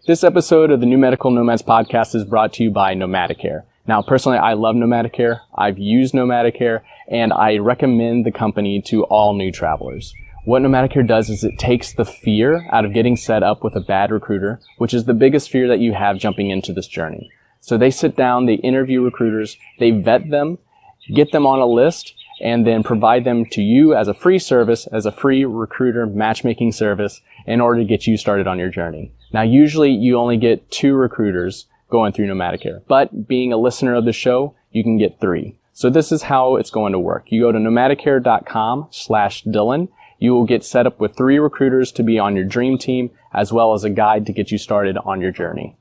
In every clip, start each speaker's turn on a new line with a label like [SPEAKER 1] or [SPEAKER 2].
[SPEAKER 1] This episode of the New Medical Nomads podcast is brought to you by Nomadicare. Now, personally, I love Nomadicare. I've used Nomadicare, and I recommend the company to all new travelers. What Nomadicare does is it takes the fear out of getting set up with a bad recruiter, which is the biggest fear that you have jumping into this journey. So they sit down, they interview recruiters, they vet them, get them on a list, and then provide them to you as a free service, as a free recruiter matchmaking service in order to get you started on your journey. Now, usually you only get 2 recruiters going through Nomadicare, but being a listener of the show, you can get 3. So this is how it's going to work. You go to nomadicare.com/Dylan. You will get set up with 3 recruiters to be on your dream team, as well as a guide to get you started on your journey.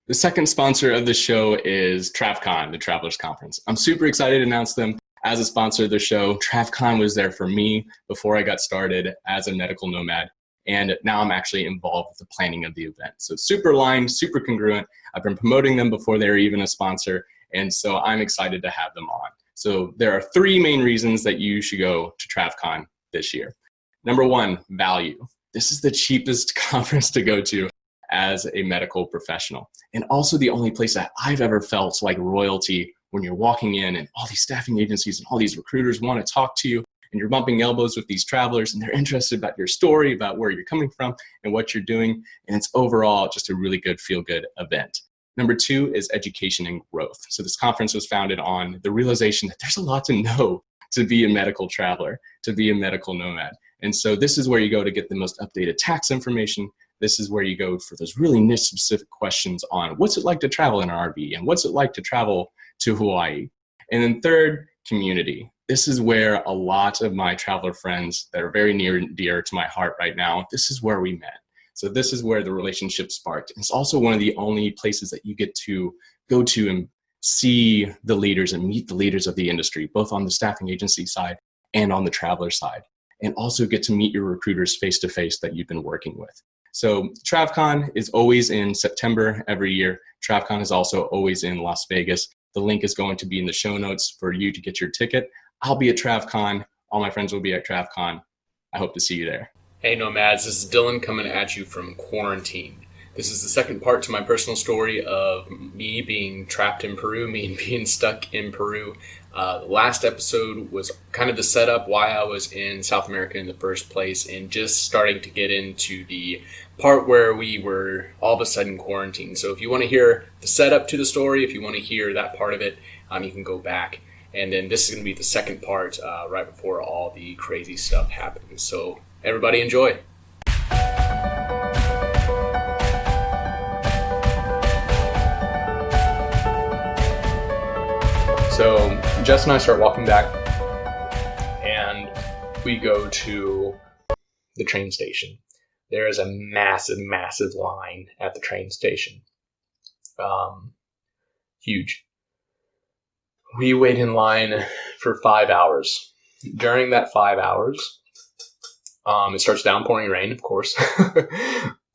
[SPEAKER 2] The second sponsor of the show is TravCon, the Travelers Conference. I'm super excited to announce them as a sponsor of the show. TravCon was there for me before I got started as a medical nomad, and now I'm actually involved with the planning of the event. So super aligned, super congruent. I've been promoting them before they were even a sponsor, and so I'm excited to have them on. So there are 3 main reasons that you should go to TravCon this year. Number 1, value. This is the cheapest conference to go to as a medical professional, and also the only place that I've ever felt like royalty when you're walking in and all these staffing agencies and all these recruiters want to talk to you, and you're bumping elbows with these travelers and they're interested about your story, about where you're coming from and what you're doing. And it's overall just a really good feel-good event. Number 2 is education and growth. So this conference was founded on the realization that there's a lot to know to be a medical traveler, to be a medical nomad. And so this is where you go to get the most updated tax information. This is where you go for those really niche specific questions on what's it like to travel in an RV and what's it like to travel to Hawaii. And then 3rd, community. This is where a lot of my traveler friends that are very near and dear to my heart right now, this is where we met. So this is where the relationship sparked. And it's also one of the only places that you get to go to and see the leaders and meet the leaders of the industry, both on the staffing agency side and on the traveler side, and also get to meet your recruiters face-to-face that you've been working with. So TravCon is always in September every year. TravCon is also always in Las Vegas. The link is going to be in the show notes for you to get your ticket. I'll be at TravCon. All my friends will be at TravCon. I hope to see you there.
[SPEAKER 3] Hey Nomads, this is Dylan coming at you from quarantine. This is the second part to my personal story of me being trapped in Peru, me being stuck in Peru. The last episode was kind of the setup why I was in South America in the first place, and just starting to get into the part where we were all of a sudden quarantined. So if you want to hear the setup to the story, if you want to hear that part of it, you can go back. And then this is going to be the second part right before all the crazy stuff happens. So everybody enjoy.
[SPEAKER 1] So Jess and I start walking back, and we go to the train station. There is a massive, massive line at the train station. Huge. We wait in line for 5 hours. During that 5 hours, it starts downpouring rain, of course.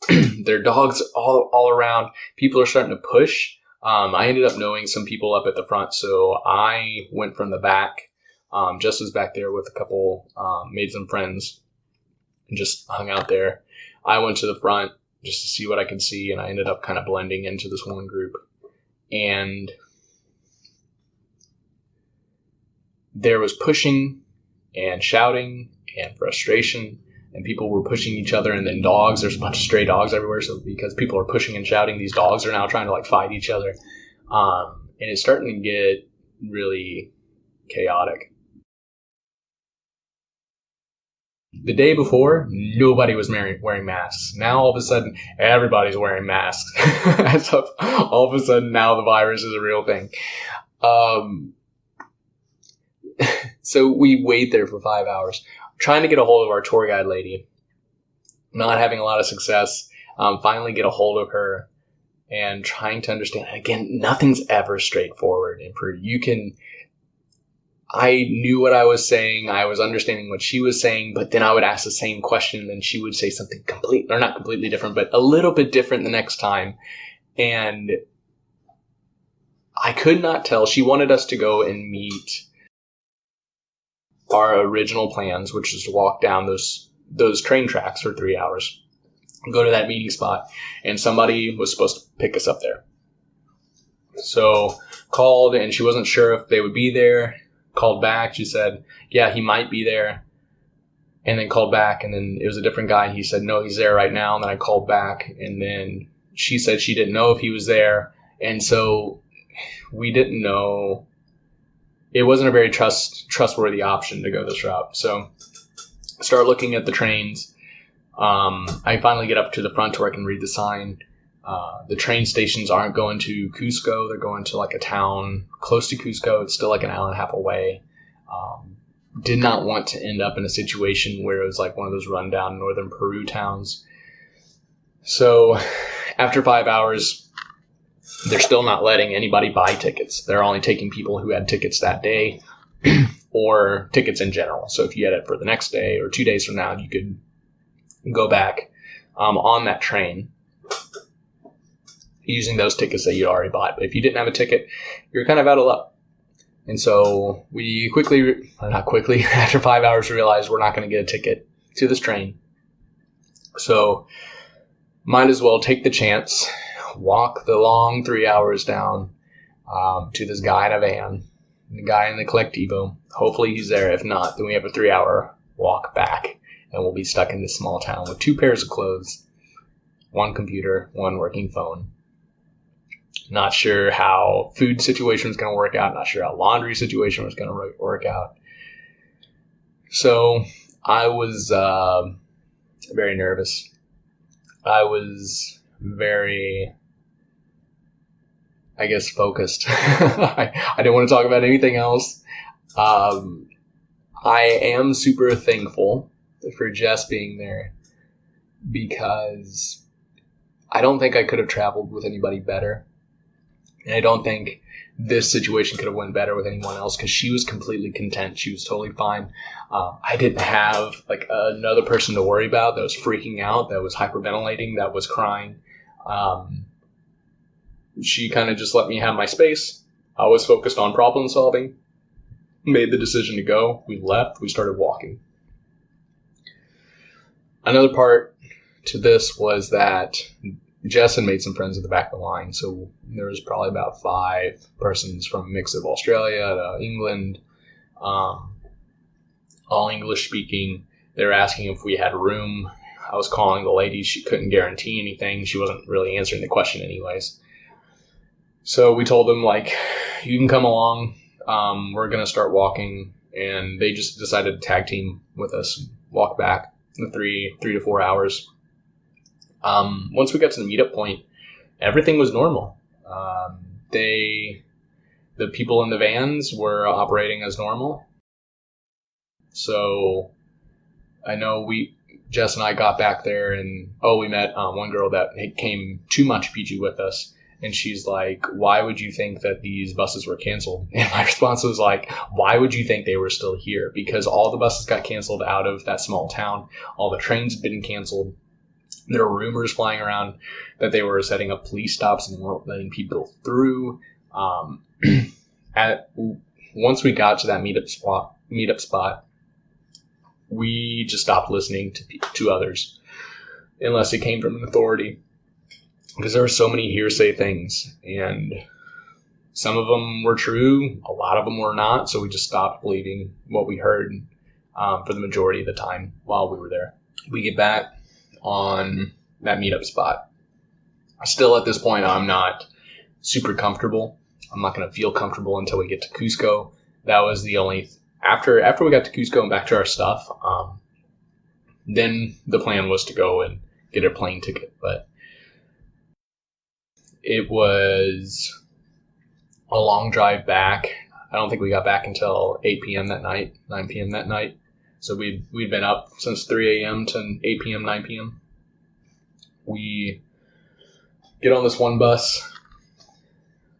[SPEAKER 1] There are dogs all around. People are starting to push. I ended up knowing some people up at the front, so I went from the back. Jess was back there with a couple, made some friends, and just hung out there. I went to the front just to see what I could see, and I ended up kind of blending into this one group. And there was pushing and shouting and frustration, and people were pushing each other, and then dogs. There's a bunch of stray dogs everywhere, so because people are pushing and shouting, these dogs are now trying to fight each other. And it's starting to get really chaotic. The day before, nobody was wearing masks. Now all of a sudden, everybody's wearing masks. As of all of a sudden, now the virus is a real thing. So we wait there for 5 hours, trying to get a hold of our tour guide lady. Not having a lot of success. Finally get a hold of her and trying to understand. Again, nothing's ever straightforward in Peru. I knew what I was saying. I was understanding what she was saying, but then I would ask the same question and she would say something not completely different, but a little bit different the next time. And I could not tell. She wanted us to go and meet our original plans, which is to walk down those train tracks for 3 hours.
[SPEAKER 3] go to that meeting spot, and somebody was supposed to pick us up there. So called, and she wasn't sure if they would be there. Called back. She said, yeah, he might be there. And then called back, and then it was a different guy. He said, no, he's there right now. And then I called back, and then she said she didn't know if he was there. And so we didn't know. It wasn't a very trustworthy option to go this route. So start looking at the trains. I finally get up to the front where I can read the sign. The train stations aren't going to Cusco. They're going to like a town close to Cusco. It's still like an hour and a half away. Did not want to end up in a situation where it was like one of those rundown northern Peru towns. So after 5 hours, they're still not letting anybody buy tickets. They're only taking people who had tickets that day or tickets in general. So if you had it for the next day or 2 days from now, you could go back on that train using those tickets that you already bought. But if you didn't have a ticket, you're kind of out of luck. And so we after 5 hours, realized we're not going to get a ticket to this train. So might as well take the chance, walk the long 3 hours down to this guy in a van, the guy in the Colectivo. Hopefully he's there. If not, then we have a 3 hour walk back, and we'll be stuck in this small town with 2 pairs of clothes, 1 computer, 1 working phone. Not sure how food situation was going to work out. Not sure how laundry situation was going to work out. So I was very nervous. I was very, I guess, focused. I didn't want to talk about anything else. I am super thankful for Jess being there, because I don't think I could have traveled with anybody better. And I don't think this situation could have went better with anyone else, because she was completely content. She was totally fine. I didn't have like another person to worry about that was freaking out, that was hyperventilating, that was crying. She kind of just let me have my space. I was focused on problem solving, made the decision to go. We left. We started walking. Another part to this was that Jess had made some friends at the back of the line. So there was probably about 5 persons from a mix of Australia to England, all English speaking. They were asking if we had room. I was calling the lady. She couldn't guarantee anything. She wasn't really answering the question anyways. So we told them, like, you can come along. We're going to start walking. And they just decided to tag team with us, walk back the 3 to 4 hours. Once we got to the meetup point, everything was normal. The people in the vans were operating as normal. So I know Jess and I got back there, and we met one girl that came to Machu Picchu with us. And she's like, why would you think that these buses were canceled? And my response was like, why would you think they were still here? Because all the buses got canceled out of that small town. All the trains had been canceled. There were rumors flying around that they were setting up police stops and weren't letting people through. Once we got to that meetup spot, we just stopped listening to others, unless it came from an authority, because there were so many hearsay things, and some of them were true, a lot of them were not. So we just stopped believing what we heard for the majority of the time while we were there. We get back on that meetup spot. Still at this point, I'm not super comfortable. I'm not going to feel comfortable until we get to Cusco. That was the only, after we got to Cusco and back to our stuff, then the plan was to go and get a plane ticket. But it was a long drive back. I don't think we got back until 8 p.m. that night, 9 p.m. that night. So we'd been up since 3 a.m. to 8 p.m., 9 p.m. We get on this one bus.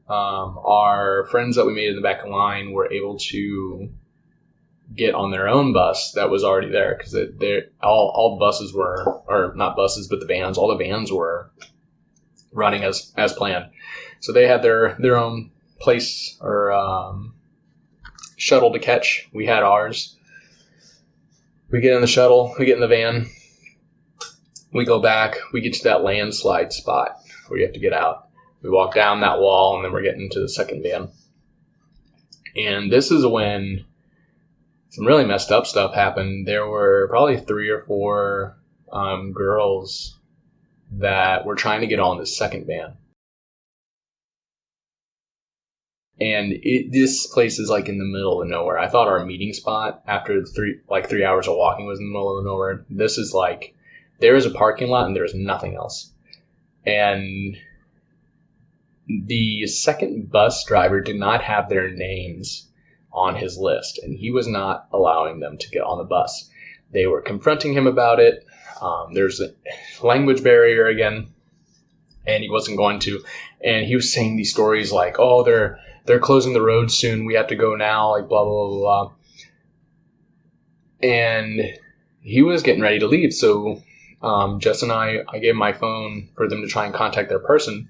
[SPEAKER 3] Our friends that we made in the back of the line were able to get on their own bus that was already there, because all the buses were, or not buses, but the vans. All the vans were running as planned. So they had their own place or shuttle to catch. We had ours. We get in the shuttle, we get in the van, We go back, we get to that landslide spot where you have to get out. We walk down that wall, and then we're getting to the second van. And this is when some really messed up stuff happened. There were probably 3 or 4 girls that were trying to get on this second van. And this place is like in the middle of nowhere. I thought our meeting spot after 3 hours of walking was in the middle of nowhere. This is like, there is a parking lot and there's nothing else. And the second bus driver did not have their names on his list, and he was not allowing them to get on the bus. They were confronting him about it. There's a language barrier again, and he wasn't going to. And he was saying these stories like, oh, they're closing the road soon, we have to go now, like blah, blah, blah, blah. And he was getting ready to leave. So Jess and I gave my phone for them to try and contact their person,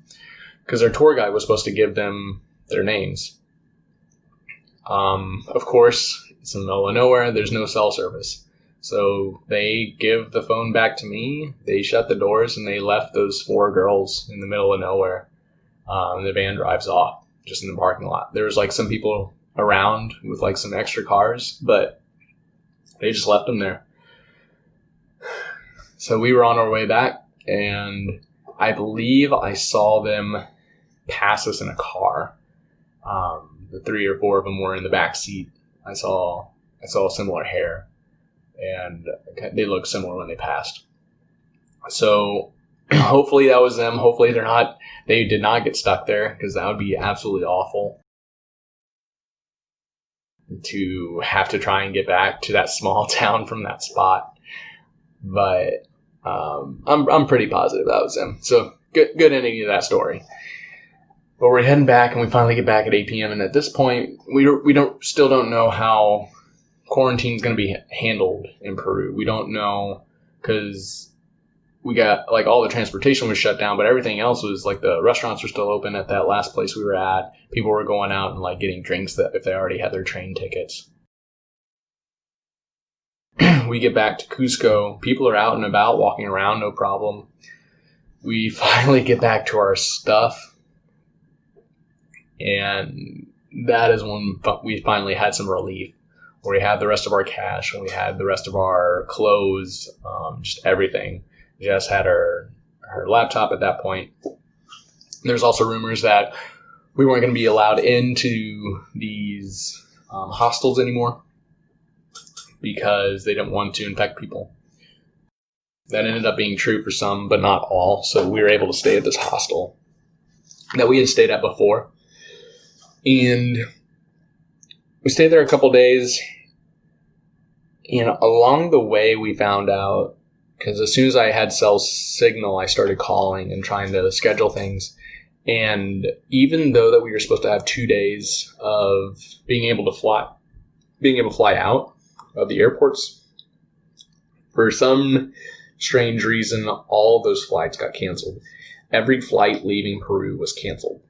[SPEAKER 3] because their tour guide was supposed to give them their names. Of course, it's in the middle of nowhere. There's no cell service. So they give the phone back to me. They shut the doors, and they left those 4 girls in the middle of nowhere. The van drives off just in the parking lot. There was like some people around with like some extra cars, but they just left them there. So we were on our way back, and I believe I saw them pass us in a car. The 3 or 4 of them were in the back seat. I saw similar hair, and they looked similar when they passed. So hopefully that was them. Hopefully they did not get stuck there, because that would be absolutely awful to have to try and get back to that small town from that spot. But I'm pretty positive that was them. So good ending to that story. But we're heading back, and we finally get back at 8 p.m. And at this point, we still don't know how quarantine is going to be handled in Peru. We don't know, because we got like all the transportation was shut down, but everything else was like the restaurants were still open at that last place we were at. People were going out and like getting drinks that if they already had their train tickets. We get back to Cusco. People are out and about, walking around, no problem. We finally get back to our stuff. And that is when we finally had some relief, where we had the rest of our cash, and we had the rest of our clothes, just everything. Jess had her laptop at that point. There's also rumors that we weren't going to be allowed into these hostels anymore, because they didn't want to infect people. That ended up being true for some, but not all. So we were able to stay at this hostel that we had stayed at before. And we stayed there a couple days. And along the way, we found out, because as soon as I had cell signal, I started calling and trying to schedule things. And even though that we were supposed to have 2 days of being able to fly out of the airports, for some strange reason, all of those flights got canceled. Every flight leaving Peru was canceled.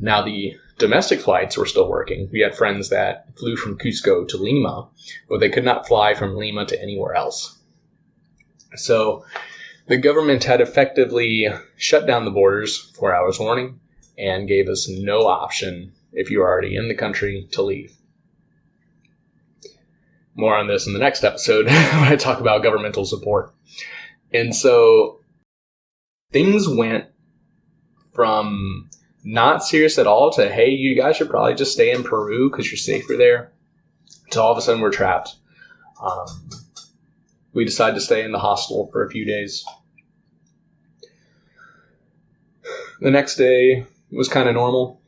[SPEAKER 3] Now, the domestic flights were still working. We had friends that flew from Cusco to Lima, but they could not fly from Lima to anywhere else. So the government had effectively shut down the borders 4 hours warning and gave us no option, if you were already in the country, to leave. More on this in the next episode when I talk about governmental support. And so things went from not serious at all to, hey, you guys should probably just stay in Peru because you're safer there, to all of a sudden we're trapped. We decided to stay in the hostel for a few days. The next day was kind of normal.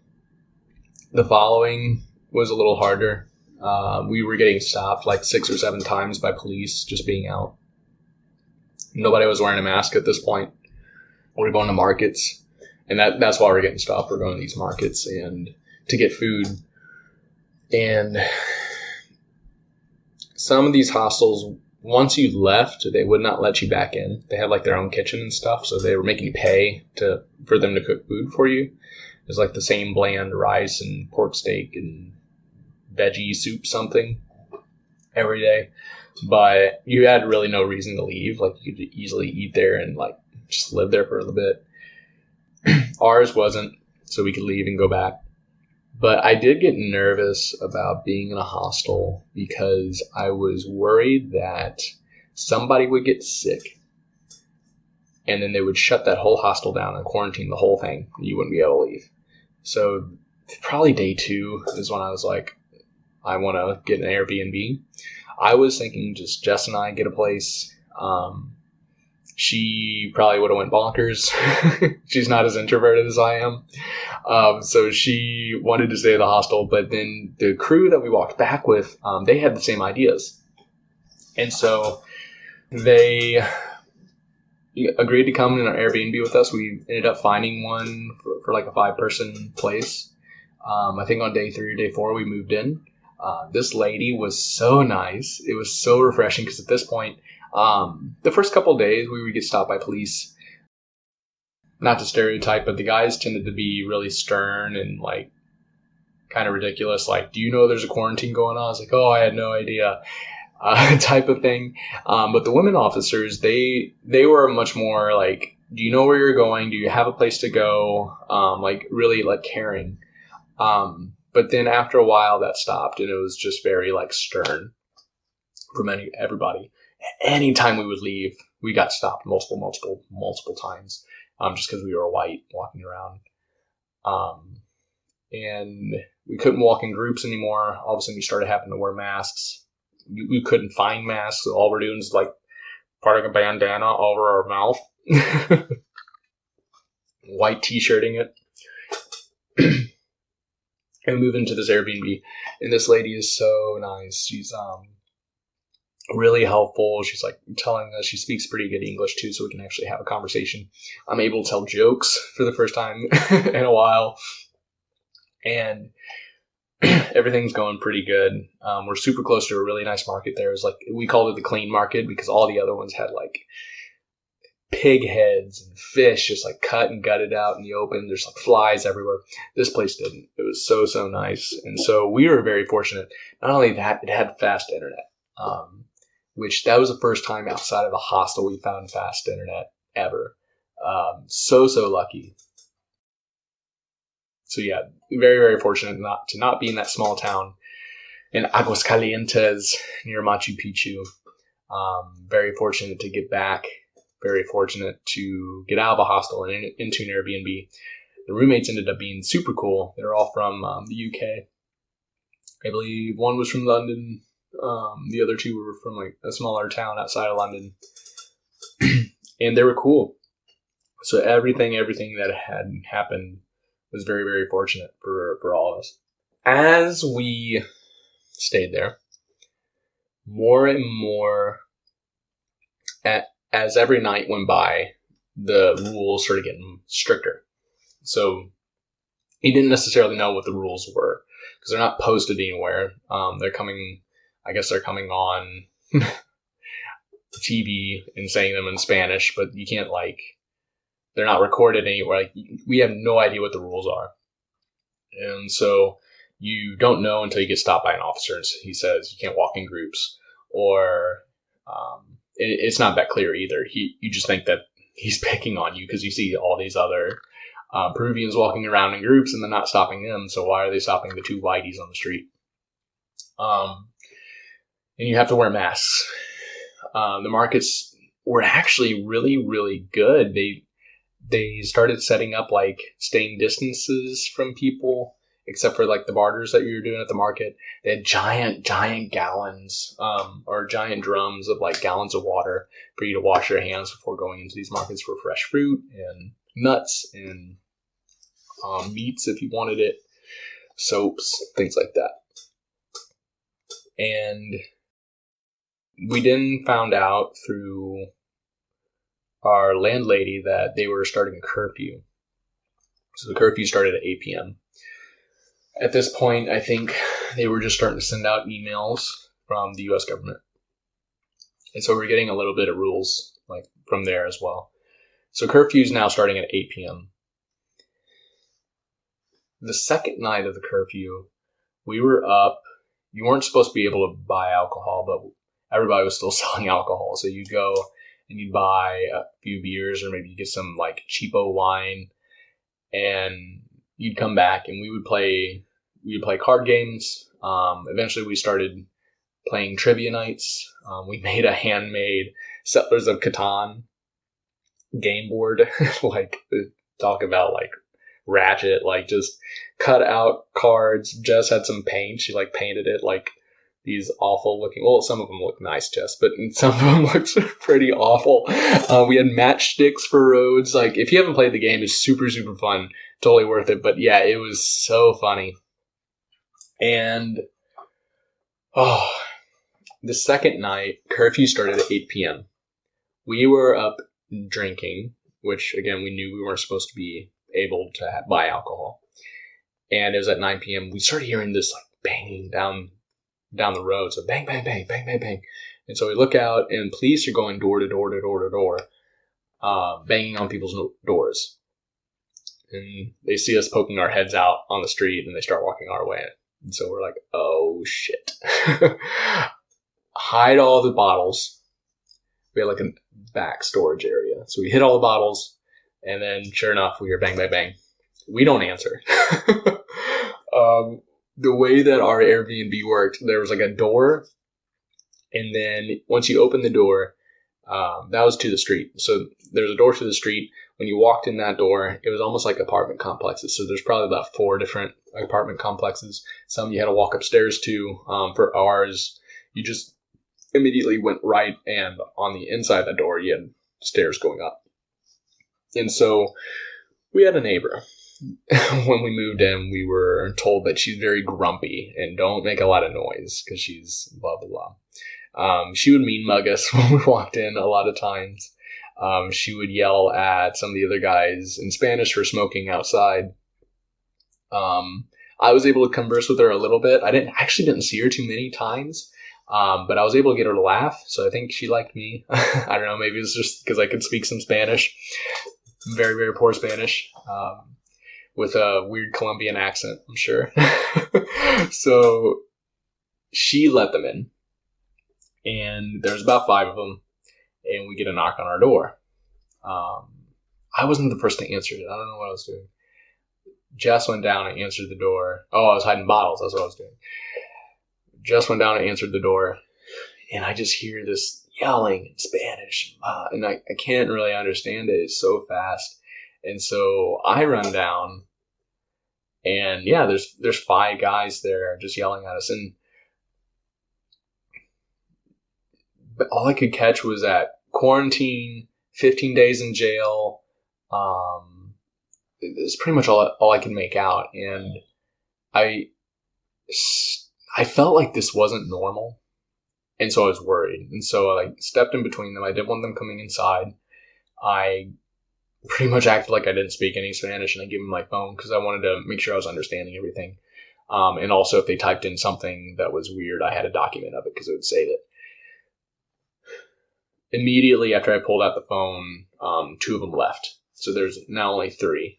[SPEAKER 3] The following was a little harder. We were getting stopped like 6 or 7 times by police just being out. Nobody was wearing a mask at this point. We're going to markets. And that's why we're getting stopped. We're going to these markets and to get food. And some of these hostels, once you left, they would not let you back in. They had like their own kitchen and stuff, so they were making you pay for them to cook food for you. It was like the same bland rice and pork steak and veggie soup something every day. but you had really no reason to leave. Like, you could easily eat there and like just live there for a little bit. Ours wasn't, so we could leave and go back. But I did get nervous about being in a hostel because I was worried that somebody would get sick and then they would shut that whole hostel down and quarantine the whole thing. You wouldn't be able to leave. So probably day 2 is when I was like, I want to get an Airbnb. I was thinking just Jess and I get a place. She probably would have went bonkers. She's not as introverted as I am. So she wanted to stay at the hostel, but then the crew that we walked back with, they had the same ideas. And so they agreed to come in an Airbnb with us. We ended up finding one for like a 5-person place. I think on day 3 or day 4, we moved in. This lady was so nice. It was so refreshing because at this point, the first couple of days we would get stopped by police. Not to stereotype, but the guys tended to be really stern and like kind of ridiculous. Like, do you know there's a quarantine going on? I was like, oh, I had no idea, type of thing. But the women officers, they were much more like, do you know where you're going? Do you have a place to go? Like really like caring. But then after a while that stopped and it was just very like stern from everybody. Anytime we would leave, we got stopped multiple times, just because we were white walking around. And we couldn't walk in groups anymore. All of a sudden we started having to wear masks. We couldn't find masks. So all we're doing is like parting a bandana over our mouth, white t-shirting it. And we moved into this Airbnb, and this lady is so nice. She's really helpful. She's like telling us, she speaks pretty good English too, so we can actually have a conversation. I'm able to tell jokes for the first time in a while, and everything's going pretty good. We're super close to a really nice market there. It's like, we called it the clean market because all the other ones had like pig heads and fish just like cut and gutted out in the open. There's like flies everywhere. This place didn't. It was so nice. And so we were very fortunate. Not only that, it had fast internet, which that was the first time outside of a hostel we found fast internet ever. So lucky. So yeah, very fortunate to not be in that small town in Aguascalientes near Machu Picchu. Very fortunate to get back. Very fortunate to get out of a hostel and into an Airbnb. The roommates ended up being super cool. They're all from the UK. I believe one was from London. The other 2 were from like a smaller town outside of London. And they were cool. So everything that had happened was very fortunate for all of us. As we stayed there, more and more as every night went by, the rules started getting stricter. So you didn't necessarily know what the rules were because they're not posted anywhere. They're coming on TV and saying them in Spanish, but you can't they're not recorded anywhere. Like, we have no idea what the rules are. And so you don't know until you get stopped by an officer and he says you can't walk in groups, or it's not that clear either. You just think that he's picking on you because you see all these other Peruvians walking around in groups and they're not stopping them. So why are they stopping the 2 whiteys on the street? And you have to wear masks. The markets were actually really good. They started setting up like staying distances from people, except for like the barters that you were doing at the market. They had giant gallons or giant drums of like gallons of water for you to wash your hands before going into these markets for fresh fruit and nuts and meats if you wanted it, soaps, things like that. And we then found out through our landlady that they were starting a curfew. So the curfew started at 8 p.m. At this point, I think they were just starting to send out emails from the U.S. government. And so we're getting a little bit of rules like from there as well. So curfew is now starting at 8 p.m. The second night of the curfew, we were up. You weren't supposed to be able to buy alcohol, but everybody was still selling alcohol. So you'd go and you'd buy a few beers, or maybe you get some like cheapo wine, and you'd come back and we would play card games. Eventually we started playing trivia nights. We made a handmade Settlers of Catan game board. Like, talk about like ratchet, like just cut out cards. Jess had some paint. She like painted it like these awful looking, well, some of them look nice, Jess, but some of them looked pretty awful. We had matchsticks for roads. Like, if you haven't played the game, it's super, super fun. Totally worth it. But yeah, it was so funny. And, the second night, curfew started at 8 p.m. We were up drinking, which, again, we knew we weren't supposed to be able to buy alcohol. And it was at 9 p.m. We started hearing this like banging down the road. So bang, bang, bang, bang, bang, bang. And so we look out, and police are going door to door to door to door, banging on people's doors. And they see us poking our heads out on the street, and they start walking our way. And so we're like, oh, shit. Hide all the bottles. We had like a back storage area. So we hid all the bottles, and then sure enough, we hear bang, bang, bang. We don't answer. The way that our Airbnb worked, there was like a door, and then once you open the door, that was to the street. So there's a door to the street. When you walked in that door, it was almost like apartment complexes. So there's probably about 4 different apartment complexes. Some you had to walk upstairs to. For ours, you just immediately went right, and on the inside of the door, you had stairs going up. And so we had a neighbor. When we moved in, we were told that she's very grumpy and don't make a lot of noise because she's blah, blah, blah. She would mean mug us when we walked in a lot of times. She would yell at some of the other guys in Spanish for smoking outside. I was able to converse with her a little bit. I didn't see her too many times, but I was able to get her to laugh. So I think she liked me. I don't know. Maybe it's just because I could speak some Spanish. Very, very poor Spanish. With a weird Colombian accent, I'm sure. So she let them in, and there's about 5 of them, and we get a knock on our door. I wasn't the person to answer it. I don't know what I was doing. Jess went down and answered the door. Oh, I was hiding bottles. That's what I was doing. Jess went down and answered the door, and I just hear this yelling in Spanish, and I can't really understand it. It's so fast. And so I run down, and yeah, there's 5 guys there just yelling at us, but all I could catch was that quarantine, 15 days in jail. It's pretty much all I could make out, and I felt like this wasn't normal, and so I was worried, and so I stepped in between them. I didn't want them coming inside. I pretty much acted like I didn't speak any Spanish, and I gave them my phone because I wanted to make sure I was understanding everything. And also, if they typed in something that was weird, I had a document of it because it would save it. Immediately after I pulled out the phone, 2 of them left. So there's now only 3.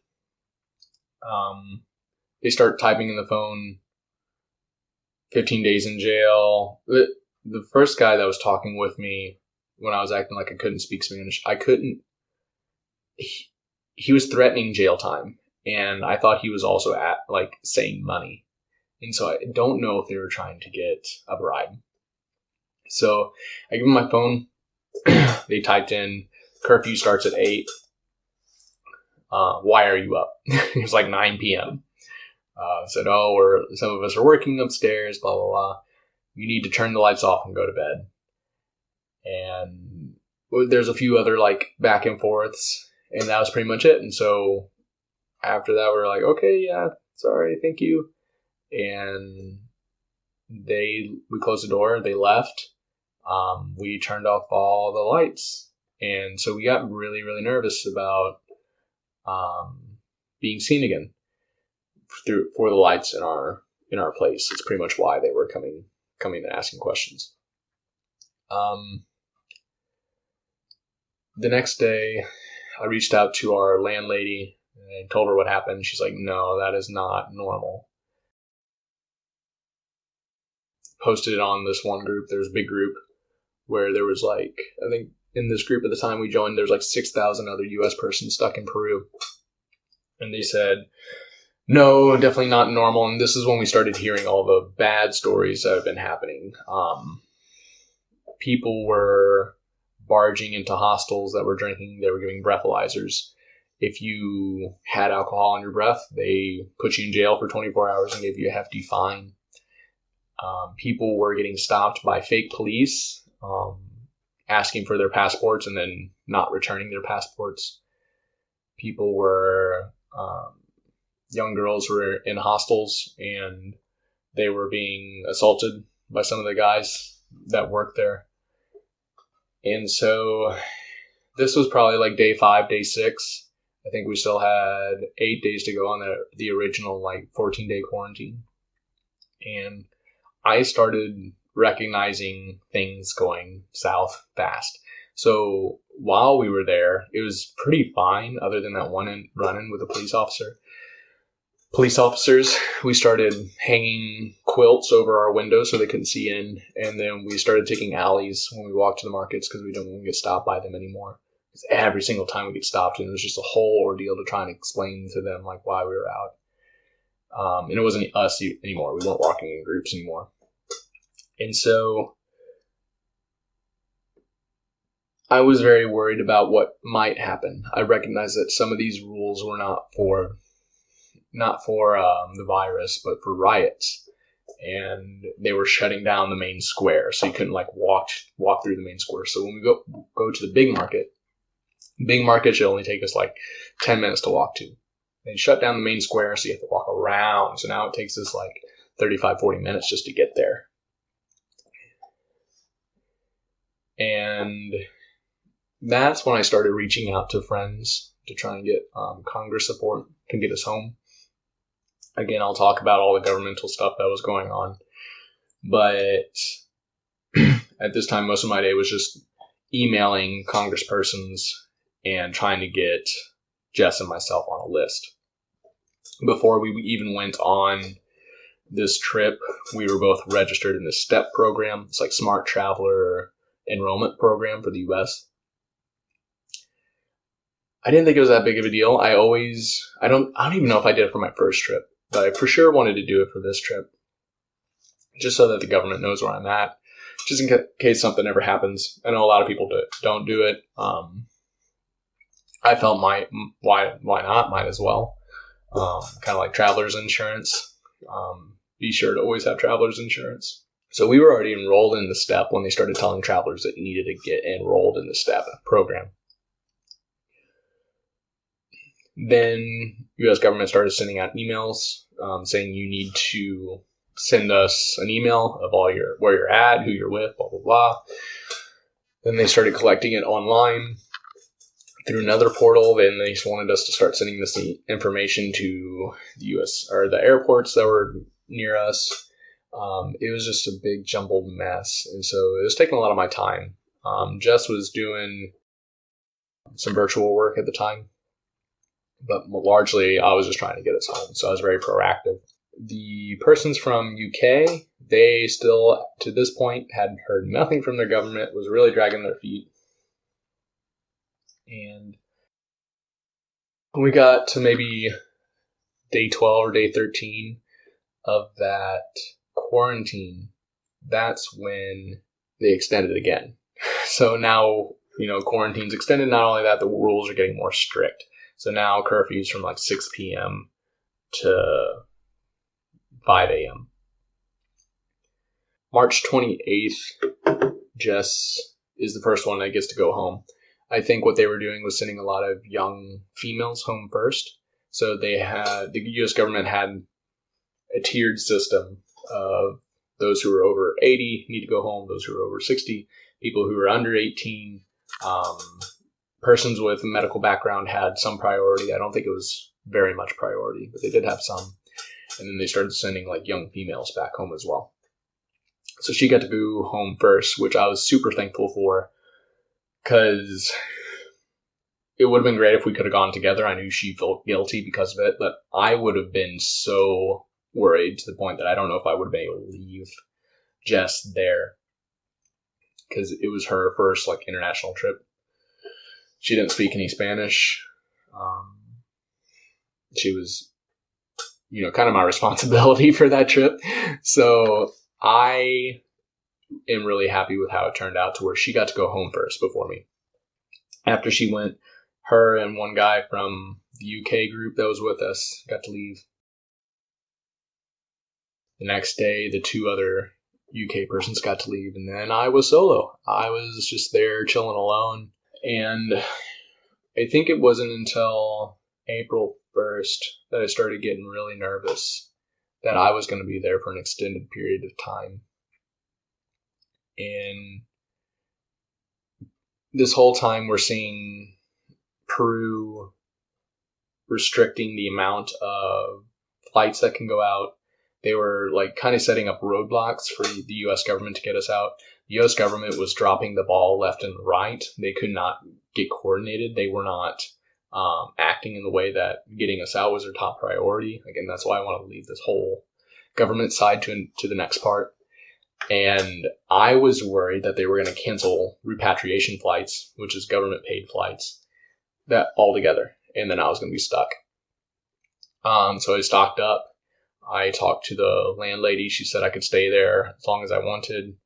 [SPEAKER 3] They start typing in the phone, 15 days in jail. The first guy that was talking with me when I was acting like I couldn't speak Spanish, he was threatening jail time, and I thought he was also saying money. And so I don't know if they were trying to get a bribe. So I give them my phone. They typed in, curfew starts at 8. Why are you up? It was like 9 p.m. Said, some of us are working upstairs, blah, blah, blah. You need to turn the lights off and go to bed. And there's a few other back and forths, and that was pretty much it. And so after that, we were like, okay, yeah, sorry, thank you. And we closed the door, they left. We turned off all the lights. And so we got really, really nervous about being seen again for the lights in our place. It's pretty much why they were coming and asking questions. The next day, I reached out to our landlady and told her what happened. She's like, no, that is not normal. Posted it on this one group. There's a big group
[SPEAKER 4] where there was like, I think in this group at the time we joined, there's like 6,000 other U.S. persons stuck in Peru. And they said, no, definitely not normal. And this is when we started hearing all the bad stories that have been happening. People were barging into hostels that were drinking. They were giving breathalyzers. If you had alcohol in your breath, they put you in jail for 24 hours and gave you a hefty fine. People were getting stopped by fake police, asking for their passports and then not returning their passports. People were, young girls were in hostels and they were being assaulted by some of the guys that worked there. And so this was probably like day 5, day 6. I think we still had 8 days to go on the original like 14-day quarantine. And I started recognizing things going south fast. So while we were there, it was pretty fine other than that one run-in with a police officer. Police officers, we started hanging quilts over our windows so they couldn't see in. And then we started taking alleys when we walked to the markets because we didn't want to get stopped by them anymore. Because every single time we get stopped, and it was just a whole ordeal to try and explain to them like why we were out. And it wasn't us anymore. We weren't walking in groups anymore. And so I was very worried about what might happen. I recognized that some of these rules were not for the virus, but for riots. And they were shutting down the main square, so you couldn't like walk through the main square. So when we go to the big market should only take us like 10 minutes to walk to. They shut down the main square, so you have to walk around. So now it takes us like 35, 40 minutes just to get there. And that's when I started reaching out to friends to try and get Congress support to get us home. Again, I'll talk about all the governmental stuff that was going on. But at this time, most of my day was just emailing congresspersons and trying to get Jess and myself on a list. Before we even went on this trip, we were both registered in the STEP program. It's like Smart Traveler Enrollment Program for the U.S. I didn't think it was that big of a deal. I don't even know if I did it for my first trip, but I for sure wanted to do it for this trip, just so that the government knows where I'm at, just in case something ever happens. I know a lot of people don't do it. I felt why not? Might as well. Kind of like traveler's insurance. Be sure to always have traveler's insurance. So we were already enrolled in the STEP when they started telling travelers that you needed to get enrolled in the STEP program. Then U.S. government started sending out emails saying you need to send us an email of where you're at, who you're with, blah, blah, blah. Then they started collecting it online through another portal. Then they just wanted us to start sending this information to the U.S. or the airports that were near us. It was just a big jumbled mess. And so it was taking a lot of my time. Jess was doing some virtual work at the time, but largely I was just trying to get us home. So I was very proactive. The persons from UK, they still, to this point, had heard nothing from their government, was really dragging their feet. And when we got to maybe day 12 or day 13 of that quarantine, that's when they extended again. So now, quarantine's extended. Not only that, the rules are getting more strict. So now curfews from like 6 p.m. to 5 a.m. March 28th, Jess is the first one that gets to go home. I think what they were doing was sending a lot of young females home first. So the U.S. government had a tiered system of those who were over 80 need to go home, those who are over 60, people who are under 18, persons with a medical background had some priority. I don't think it was very much priority, but they did have some. And then they started sending like young females back home as well. So she got to go home first, which I was super thankful for, because it would have been great if we could have gone together. I knew she felt guilty because of it, but I would have been so worried to the point that I don't know if I would have been able to leave Jess there. because it was her first like international trip. She didn't speak any Spanish. She was, kind of my responsibility for that trip. So I am really happy with how it turned out, to where she got to go home first before me. After she went, her and one guy from the UK group that was with us got to leave. The next day, the 2 other UK persons got to leave, and then I was solo. I was just there chilling alone. And I think it wasn't until April 1st that I started getting really nervous that I was going to be there for an extended period of time. And this whole time we're seeing Peru restricting the amount of flights that can go out. They were like kind of setting up roadblocks for the U.S. government to get us out. The U.S. government was dropping the ball left and right. They could not get coordinated. They were not acting in the way that getting us out was their top priority. Again, that's why I want to leave this whole government side to the next part. And I was worried that they were going to cancel repatriation flights, which is government paid flights, that altogether. And then I was going to be stuck. So I stocked up. I talked to the landlady. She said I could stay there as long as I wanted,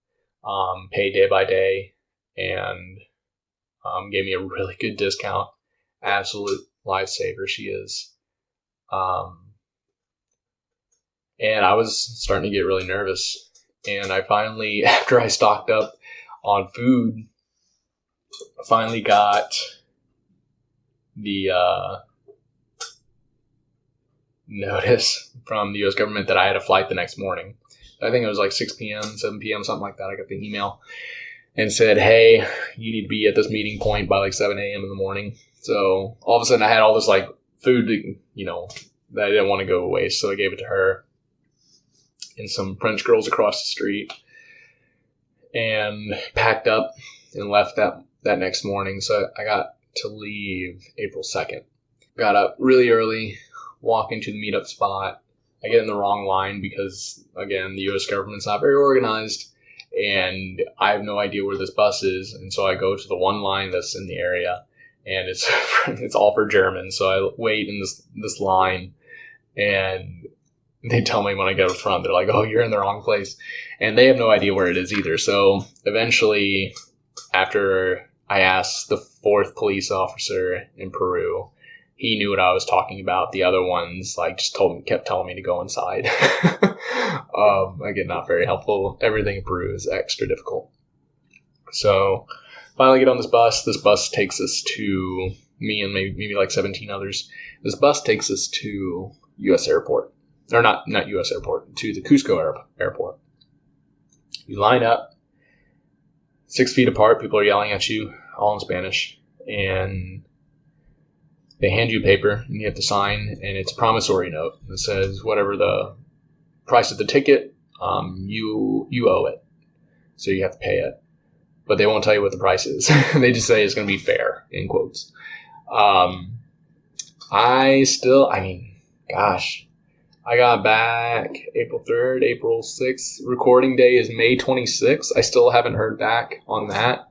[SPEAKER 4] pay day by day, and gave me a really good discount. Absolute lifesaver she is. And I was starting to get really nervous. And I finally, after I stocked up on food, finally got the notice from the U.S. government that I had a flight the next morning. I think it was like 6 p.m., 7 p.m., something like that. I got the email and said, hey, you need to be at this meeting point by like 7 a.m. in the morning. So all of a sudden I had all this like food, that I didn't want to go to waste. So I gave it to her and some French girls across the street, and packed up and left that next morning. So I got to leave April 2nd. Got up really early, walk into the meetup spot. I get in the wrong line because, again, the U.S. government's not very organized, and I have no idea where this bus is. And so I go to the one line that's in the area, and it's all for Germans. So I wait in this line, and they tell me when I get up front, they're like, oh, you're in the wrong place. And they have no idea where it is either. So eventually, after I asked the 4th police officer in Peru, he knew what I was talking about. The other ones kept telling me to go inside. Again, not very helpful. Everything in Peru is extra difficult. So finally get on this bus. This bus takes us to, me and maybe like 17 others. This bus takes us to U.S. airport. Or not U.S. airport, to the Cusco airport. You line up, 6 feet apart. People are yelling at you, all in Spanish. And they hand you paper, and you have to sign, and it's a promissory note that says whatever the price of the ticket, you owe it. So you have to pay it. But they won't tell you what the price is. They just say it's going to be fair, in quotes. I got back April 3rd, April 6th. Recording day is May 26th. I still haven't heard back on that.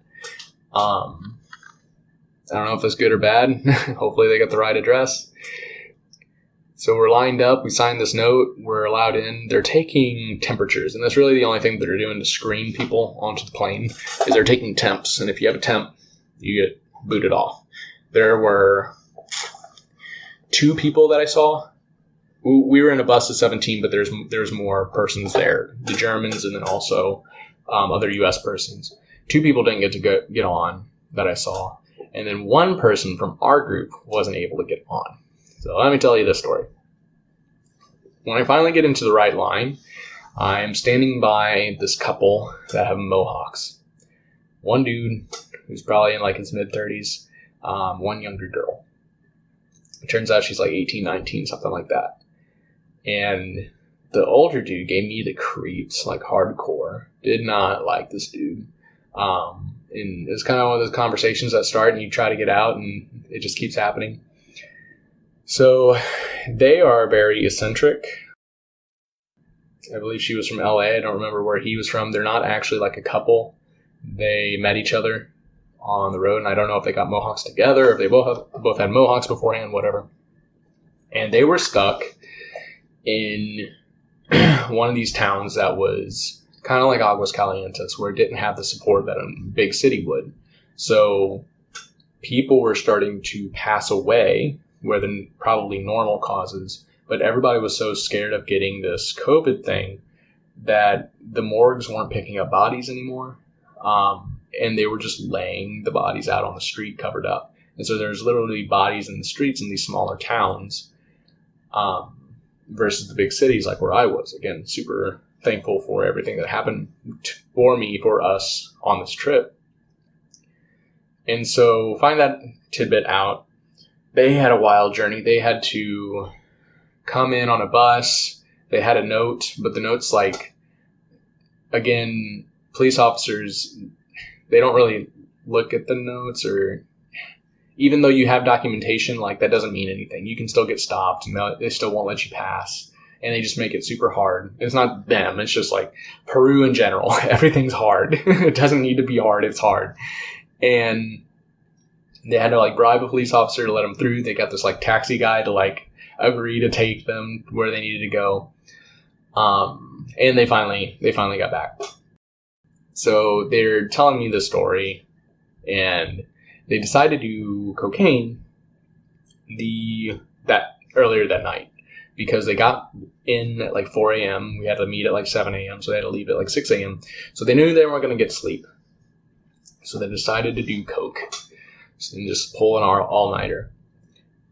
[SPEAKER 4] I don't know if that's good or bad. Hopefully they got the right address. So we're lined up. We signed this note. We're allowed in. They're taking temperatures. And that's really the only thing that they're doing to screen people onto the plane is they're taking temps. And if you have a temp, you get booted off. There were 2 people that I saw. We were in a bus of 17, but there's more persons there. The Germans and then also other U.S. persons. 2 people didn't get to get on that I saw. And then 1 person from our group wasn't able to get on. So let me tell you this story. When I finally get into the right line, I'm standing by this couple that have mohawks. 1 dude who's probably in like his mid-30s, 1 younger girl. It turns out she's like 18, 19, something like that. And the older dude gave me the creeps, like hardcore. Did not like this dude. And it's kind of one of those conversations that start and you try to get out and it just keeps happening. So they are very eccentric. I believe she was from LA. I don't remember where he was from. They're not actually like a couple. They met each other on the road, and I don't know if they got mohawks together, if they both had mohawks beforehand, whatever. And they were stuck in one of these towns that was kind of like Aguas Calientes, where it didn't have the support that a big city would. So people were starting to pass away, probably normal causes, but everybody was so scared of getting this COVID thing that the morgues weren't picking up bodies anymore. And they were just laying the bodies out on the street covered up. And so there's literally bodies in the streets in these smaller towns, versus the big cities like where I was. Again, super thankful for everything that happened for us on this trip. And so find that tidbit out. They had a wild journey. They had to come in on a bus. They had a note, but the note's like, again, police officers, they don't really look at the notes, or even though you have documentation, like that doesn't mean anything. You can still get stopped and they still won't let you pass. And they just make it super hard. It's not them. It's just like Peru in general. Everything's hard. It doesn't need to be hard. It's hard. And they had to like bribe a police officer to let them through. They got this like taxi guy to like agree to take them where they needed to go. And they finally got back. So they're telling me this story, and they decided to do cocaine earlier that night, because they got in at like 4 a.m. We had to meet at like 7 a.m. So they had to leave at like 6 a.m. So they knew they weren't going to get sleep. So they decided to do coke and just pull an all-nighter.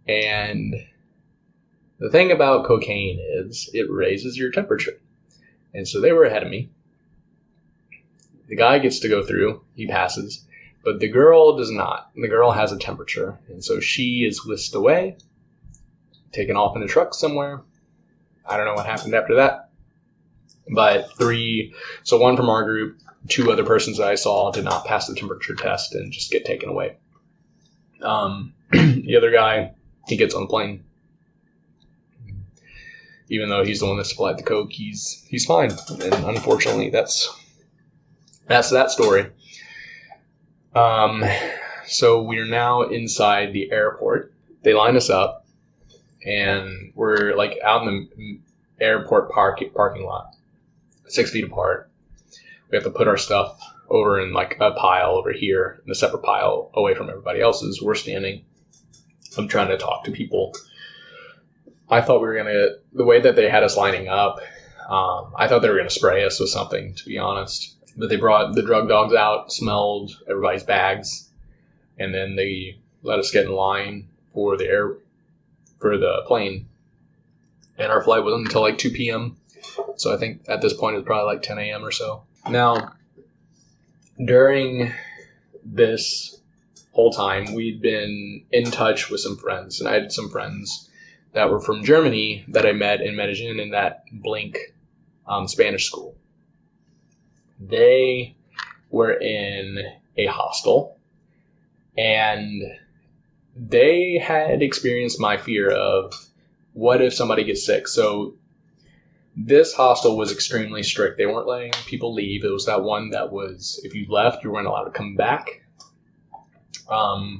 [SPEAKER 4] And the thing about cocaine is it raises your temperature. And so they were ahead of me. The guy gets to go through. He passes. But the girl does not. The girl has a temperature. And so she is whisked away, taken off in a truck somewhere. I don't know what happened after that. But one from our group, 2 other persons that I saw did not pass the temperature test and just get taken away. The other guy, he gets on the plane. Even though he's the one that supplied the coke, he's fine. And unfortunately, that's that story. So we're now inside the airport. They line us up, and we're like out in the airport parking lot, 6 feet apart. We have to put our stuff over in like a pile over here, in a separate pile away from everybody else's. We're standing. I'm trying to talk to people. I thought the way that they had us lining up, I thought they were going to spray us with something, to be honest. But they brought the drug dogs out, smelled everybody's bags, and then they let us get in line for the plane. And our flight wasn't until like 2 p.m. So I think at this point it was probably like 10 a.m. or so. Now, during this whole time, we'd been in touch with some friends, and I had some friends that were from Germany that I met in Medellin in that Blink Spanish school. They were in a hostel, and they had experienced my fear of what if somebody gets sick. So this hostel was extremely strict. They weren't letting people leave. It was that one that was, if you left, you weren't allowed to come back.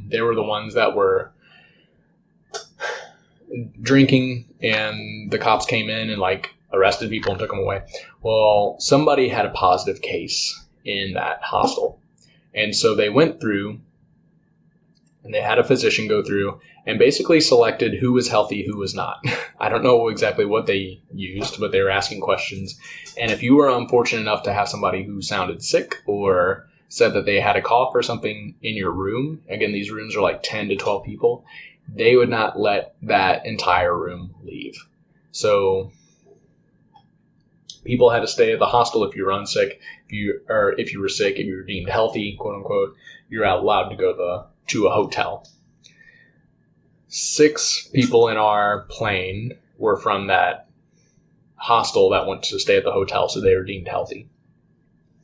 [SPEAKER 4] They were the ones that were drinking, and the cops came in and like arrested people and took them away. Well, somebody had a positive case in that hostel. And so they went through, and they had a physician go through and basically selected who was healthy, who was not. I don't know exactly what they used, but they were asking questions. And if you were unfortunate enough to have somebody who sounded sick or said that they had a cough or something in your room, again, these rooms are like 10 to 12 people, they would not let that entire room leave. So people had to stay at the hostel if you were unsick. If you were sick, if you were deemed healthy, quote unquote, you're allowed to go to a hotel. 6 people in our plane were from that hostel that went to stay at the hotel, so they were deemed healthy.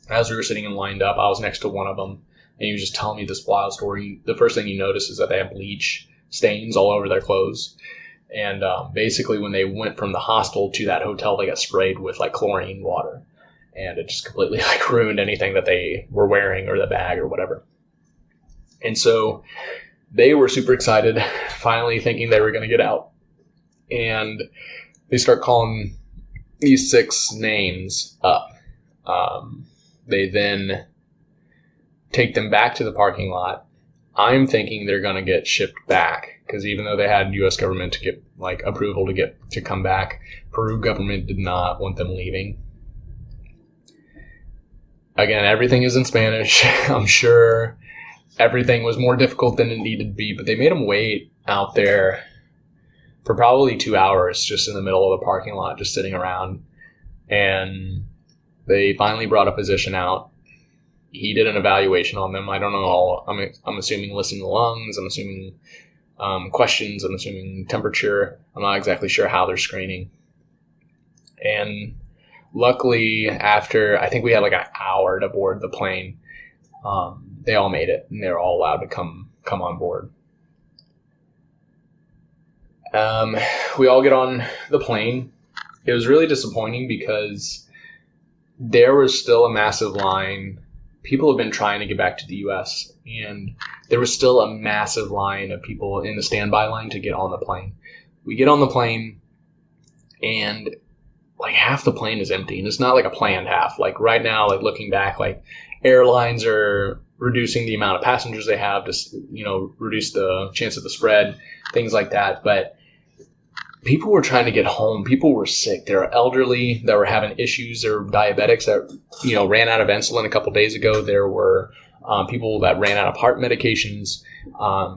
[SPEAKER 4] As we were sitting and lined up, I was next to one of them, and he was just telling me this wild story. The first thing you notice is that they have bleach stains all over their clothes. And basically when they went from the hostel to that hotel, they got sprayed with like chlorine water. and it just completely like ruined anything that they were wearing or the bag or whatever. And so they were super excited, finally thinking they were going to get out. And they start calling these 6 names up. They then take them back to the parking lot. I'm thinking they're going to get shipped back, because even though they had U.S. government to get like approval to come back, Peru government did not want them leaving. Again, everything is in Spanish. I'm sure everything was more difficult than it needed to be, but they made them wait out there for probably 2 hours just in the middle of the parking lot, just sitting around. And they finally brought a physician out. He did an evaluation on them. I don't know all. I'm assuming listening to lungs. I'm assuming questions. I'm assuming temperature. I'm not exactly sure how they're screening. And luckily, after I think we had like an hour to board the plane, they all made it, and they were all allowed to come on board. We all get on the plane. It was really disappointing because there was still a massive line. People have been trying to get back to the U.S., and there was still a massive line of people in the standby line to get on the plane. We get on the plane, and like half the plane is empty, and it's not like a planned half. Like right now, like looking back, like airlines are reducing the amount of passengers they have to, reduce the chance of the spread, things like that. But people were trying to get home. People were sick. There were elderly that were having issues. There were diabetics that, ran out of insulin a couple days ago. There were people that ran out of heart medications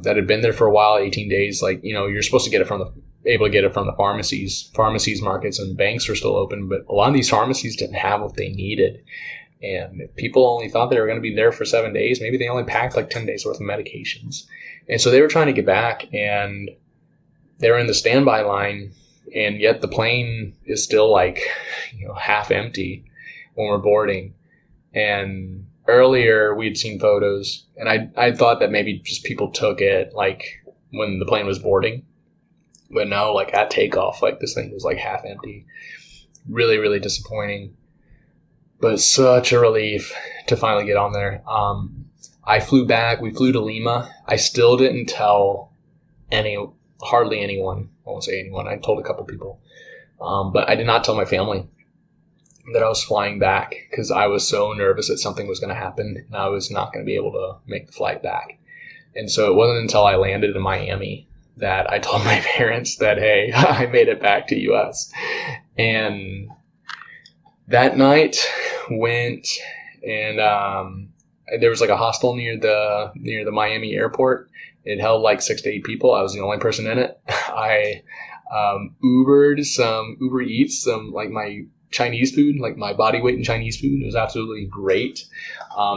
[SPEAKER 4] that had been there for a while, 18 days. Like, you're supposed to get it able to get it from the pharmacies, markets, and banks are still open. But a lot of these pharmacies didn't have what they needed. And people only thought they were going to be there for 7 days. Maybe they only packed like 10 days worth of medications. And so they were trying to get back, and they were in the standby line, and yet the plane is still like, half empty when we're boarding. And earlier we'd seen photos, and I thought that maybe just people took it like when the plane was boarding. But no, like at takeoff, like this thing was like half empty. Really, really disappointing. But such a relief to finally get on there. I flew back. We flew to Lima. I still didn't tell hardly anyone. I won't say anyone. I told a couple people. But I did not tell my family that I was flying back, because I was so nervous that something was going to happen and I was not going to be able to make the flight back. And so it wasn't until I landed in Miami that I told my parents that, hey, I made it back to U.S. And that night went, and there was like a hostel near the Miami airport. It held like 6 to 8 people. I was the only person in it. I Ubered some Uber Eats, some like my Chinese food, like my body weight in Chinese food. It was absolutely great.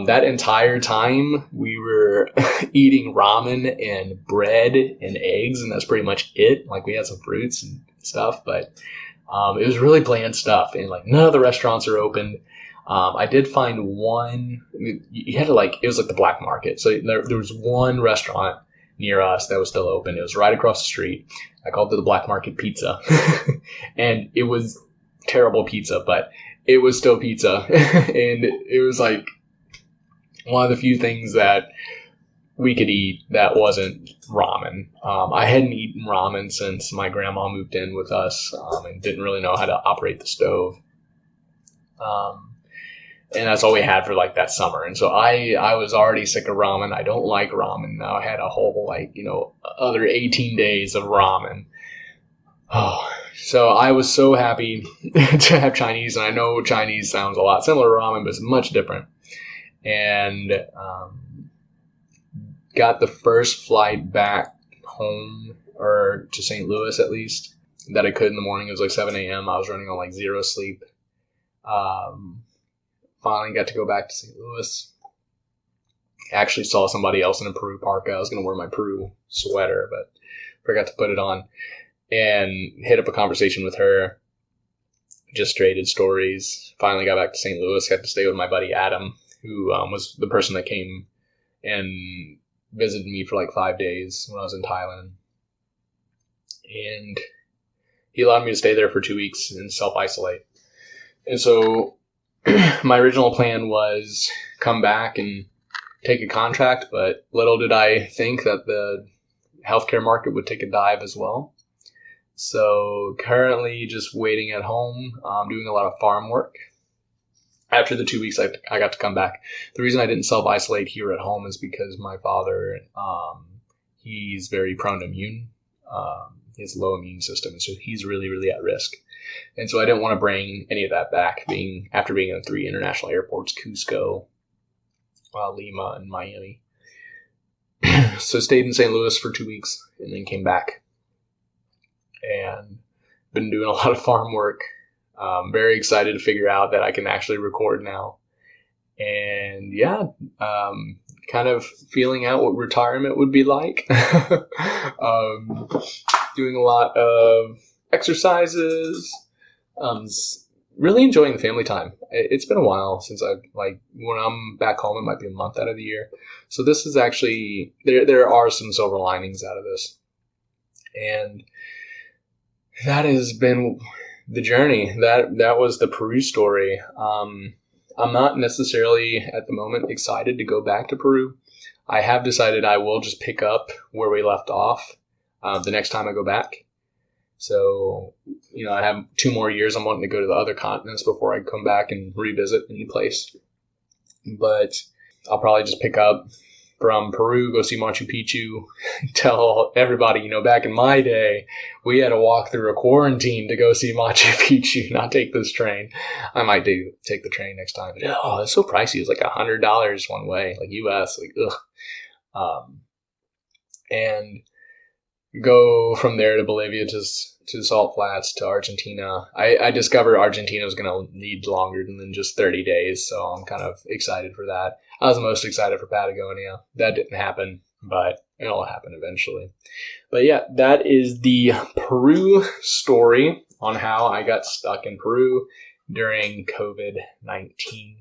[SPEAKER 4] That entire time we were eating ramen and bread and eggs, and that's pretty much it. Like we had some fruits and stuff, but it was really bland stuff, and like none of the restaurants are open. I did find one. You had to it was like the black market. So there was one restaurant near us that was still open. It was right across the street. I called it the Black Market Pizza, and it was terrible pizza, but it was still pizza, and it was like one of the few things that we could eat that wasn't ramen. I hadn't eaten ramen since my grandma moved in with us, and didn't really know how to operate the stove. And that's all we had for like that summer. And so I was already sick of ramen. I don't like ramen. Now I had a whole other 18 days of ramen. Oh, so I was so happy to have Chinese. And I know Chinese sounds a lot similar to ramen, but it's much different. And got the first flight back home, or to St. Louis at least, that I could in the morning. It was like 7 a.m. I was running on like zero sleep. Finally got to go back to St. Louis. Actually saw somebody else in a Peru parka. I was going to wear my Peru sweater, but forgot to put it on. And hit up a conversation with her. Just traded stories. Finally got back to St. Louis. Got to stay with my buddy Adam, who was the person that came and visited me for like 5 days when I was in Thailand. And he allowed me to stay there for 2 weeks and self-isolate. And so my original plan was come back and take a contract, but little did I think that the healthcare market would take a dive as well. So currently just waiting at home, doing a lot of farm work. After the 2 weeks, I got to come back. The reason I didn't self-isolate here at home is because my father, he's very prone to immune. He has a low immune system, and so he's really, really at risk. And so I didn't want to bring any of that back, after being in 3 international airports, Cusco, Lima, and Miami. So stayed in St. Louis for 2 weeks and then came back. And been doing a lot of farm work. Very excited to figure out that I can actually record now. And yeah, kind of feeling out what retirement would be like. Doing a lot of exercises. Really enjoying the family time. It's been a while since when I'm back home, it might be a month out of the year. So this is actually, there are some silver linings out of this. And that has been the journey. That was the Peru story. I'm not necessarily at the moment excited to go back to Peru. I have decided I will just pick up where we left off the next time I go back. So, I have 2 more years. I'm wanting to go to the other continents before I come back and revisit any place. But I'll probably just pick up from Peru, go see Machu Picchu, tell everybody, back in my day, we had to walk through a quarantine to go see Machu Picchu, not take this train. I might take the train next time. But, it's so pricey. It's like $100 one way, like US, ugh. And go from there to Bolivia to the Salt Flats to Argentina. I discovered Argentina was going to need longer than just 30 days, so I'm kind of excited for that. I was most excited for Patagonia. That didn't happen, but it'll happen eventually. But yeah, that is the Peru story on how I got stuck in Peru during COVID-19.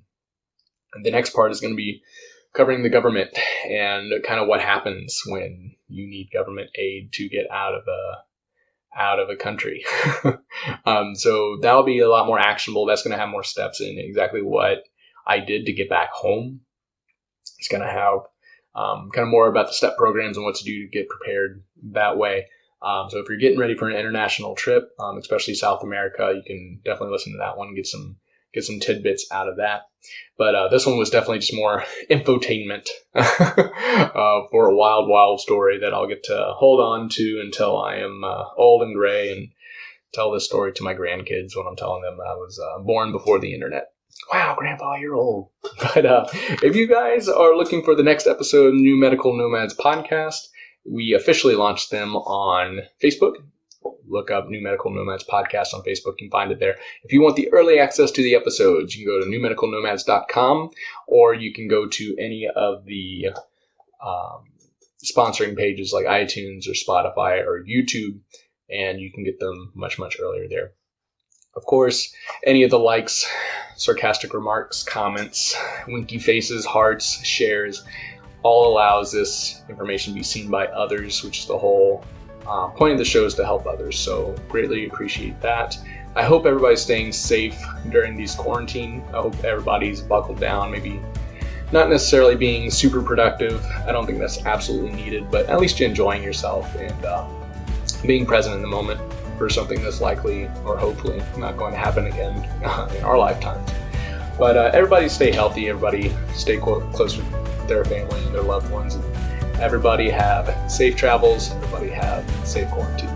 [SPEAKER 4] And the next part is going to be covering the government and kind of what happens when you need government aid to get out of a country. So that'll be a lot more actionable. That's going to have more steps in exactly what I did to get back home. It's going to have kind of more about the step programs and what to do to get prepared that way. So if you're getting ready for an international trip, especially South America, you can definitely listen to that one and get some tidbits out of that. But this one was definitely just more infotainment for a wild, wild story that I'll get to hold on to until I am old and gray and tell this story to my grandkids when I'm telling them I was born before the internet. Wow, Grandpa, you're old. But if you guys are looking for the next episode of New Medical Nomads podcast, we officially launched them on Facebook. Look up New Medical Nomads podcast on Facebook. You can find it there. If you want the early access to the episodes, you can go to newmedicalnomads.com, or you can go to any of the sponsoring pages like iTunes or Spotify or YouTube, and you can get them much, much earlier there. Of course, any of the likes, sarcastic remarks, comments, winky faces, hearts, shares, all allows this information to be seen by others, which is the whole point of the show, is to help others. So greatly appreciate that. I hope everybody's staying safe during these quarantine. I hope everybody's buckled down, maybe not necessarily being super productive. I don't think that's absolutely needed, but at least enjoying yourself and being present in the moment for something that's likely or hopefully not going to happen again in our lifetimes. But everybody stay healthy. Everybody stay close with their family and their loved ones. And everybody have safe travels. Everybody have safe quarantine.